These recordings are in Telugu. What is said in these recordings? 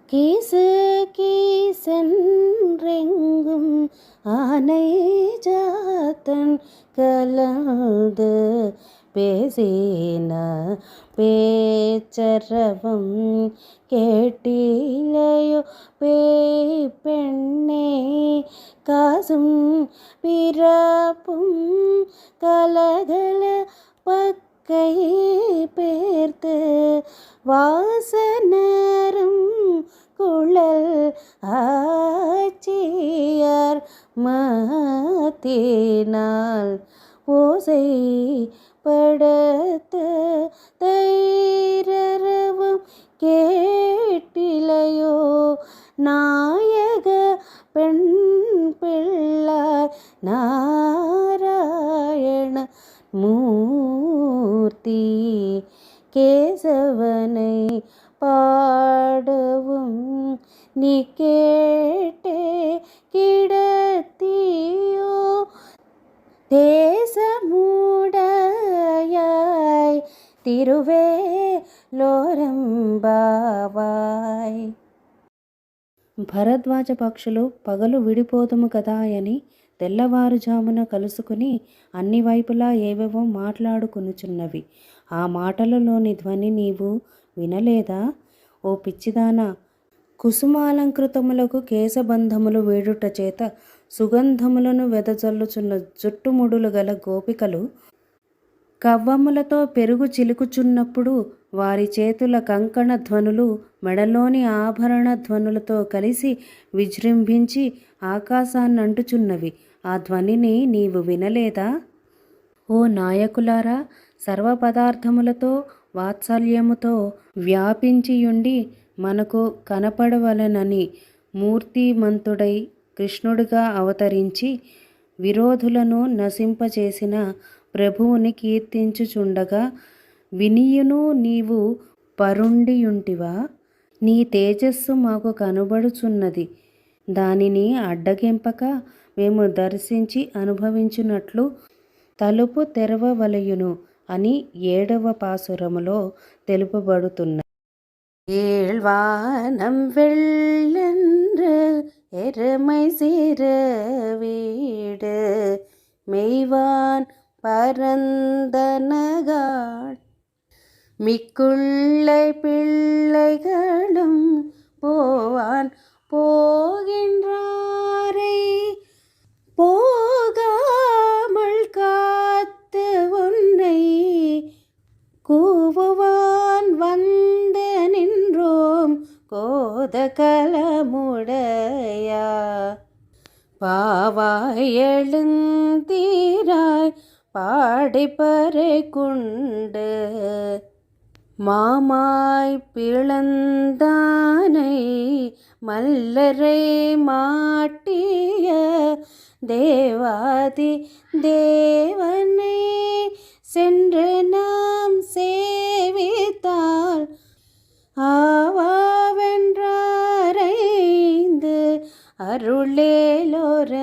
கீசென்றெங்கும் ஆனை ஜாத்தன் கலந்து பேசின பேச்சரவம் கேட்டிலையோ பேய் பெண்ணே. காசும் பிறப்பும் கலகல பக்கை பேர்த்து வாசனரும் குழல் ஆச்சியார் மத்தினால் ஓசை படத்த தைரரவம் கேட்டிலையோ நாயக பெண் பிள்ளாய் நாராயண மூர்த்தி. கேசவனை பாடவும் நீ கேட்டே கிடத்தியோ தேசமுடையாய் తిరువేలోరంబావాయ్. భరద్వాజ పక్షులు పగలు విడిపోదుము కదా అని తెల్లవారుజామున కలుసుకుని అన్ని వైపులా ఏవేవో మాట్లాడుకునుచున్నవి. ఆ మాటలలోని ధ్వని నీవు వినలేదా? ఓ పిచ్చిదానా, కుసుమాలంకృతములకు కేశబంధములు వేడుట చేత సుగంధములను వెదజల్లుచున్న జుట్టుముడులు గల గోపికలు కవ్వములతో పెరుగు చిలుకుచున్నప్పుడు వారి చేతుల కంకణ ధ్వనులు మెడలోని ఆభరణ ధ్వనులతో కలిసి విజృంభించి ఆకాశాన్నంటుచున్నవి. ఆ ధ్వనిని నీవు వినలేదా? ఓ నాయకులారా, సర్వ పదార్థములతో వాత్సల్యముతో వ్యాపించియుండి మనకు కనపడవలెనని మూర్తిమంతుడై కృష్ణుడిగా అవతరించి విరోధులను నశింపచేసిన ప్రభువుని కీర్తించుచుండగా వినియును నీవు పరుండియుంటివా? నీ తేజస్సు మాకు కనబడుచున్నది, దానిని అడ్డగింపక మేము దర్శించి అనుభవించున్నట్లు తలుపు తెరవవలయును అని 7వ పాసురములో తెలుపబడుతున్నది. ఏళ్వానం వెళ్ళెன்று ఎరమై సిర వీడు மெய்வான் பரந்தனகாள் மிக்குள்ளை பிள்ளைகளும் போவான் போகின்றாரை போகாமல் காத்து உன்னை கூவுவான் வந்து நின்றோம் கோதகலமுடையா. பாவாய் எழுந்தீராய் பாடிப்பறை குண்டு மாமாய் பிளந்தானை மல்லரை மாட்டிய தேவாதி தேவனை சென்று நாம் சேவித்தால் ஆவாவென்றாரைந்து అరుళేలోరంబావాయ్.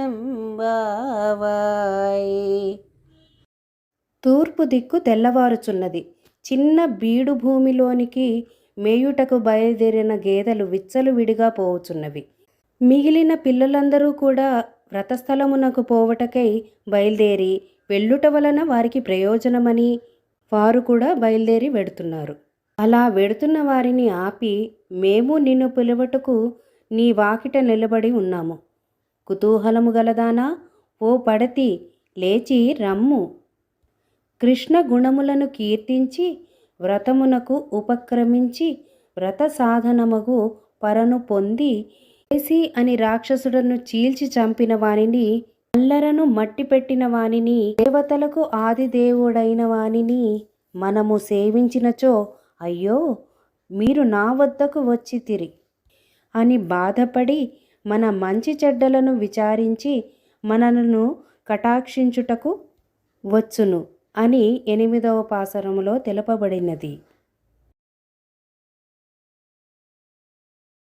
తూర్పు దిక్కు తెల్లవారుచున్నది. చిన్న బీడు భూమిలోనికి మేయుటకు బయలుదేరిన గేదెలు విచ్చలు విడిగా పోవుచున్నవి. మిగిలిన పిల్లలందరూ కూడా వ్రతస్థలమునకు పోవటకై బయలుదేరి వెళ్ళుట వలన వారికి ప్రయోజనమని వారు కూడా బయలుదేరి వెడుతున్నారు. అలా వెడుతున్న వారిని ఆపి మేము నిన్ను పిలువటకు నీ వాకిట నిలబడి ఉన్నాము. కుతూహలము గలదానా, ఓ పడతి లేచి రమ్ము. కృష్ణ గుణములను కీర్తించి వ్రతమునకు ఉపక్రమించి వ్రత సాధనమగు పరను పొంది కేసి అని రాక్షసుడను చీల్చి చంపిన వానిని, అల్లరను మట్టి పెట్టిన వానిని, దేవతలకు ఆదిదేవుడైన వానిని మనము సేవించినచో అయ్యో మీరు నా వద్దకు వచ్చితిరి అని బాధపడి మన మంచి చెడ్డలను విచారించి మనలను కటాక్షించుటకు వచ్చును అని 8వ పాసురములో తెలుపబడినది.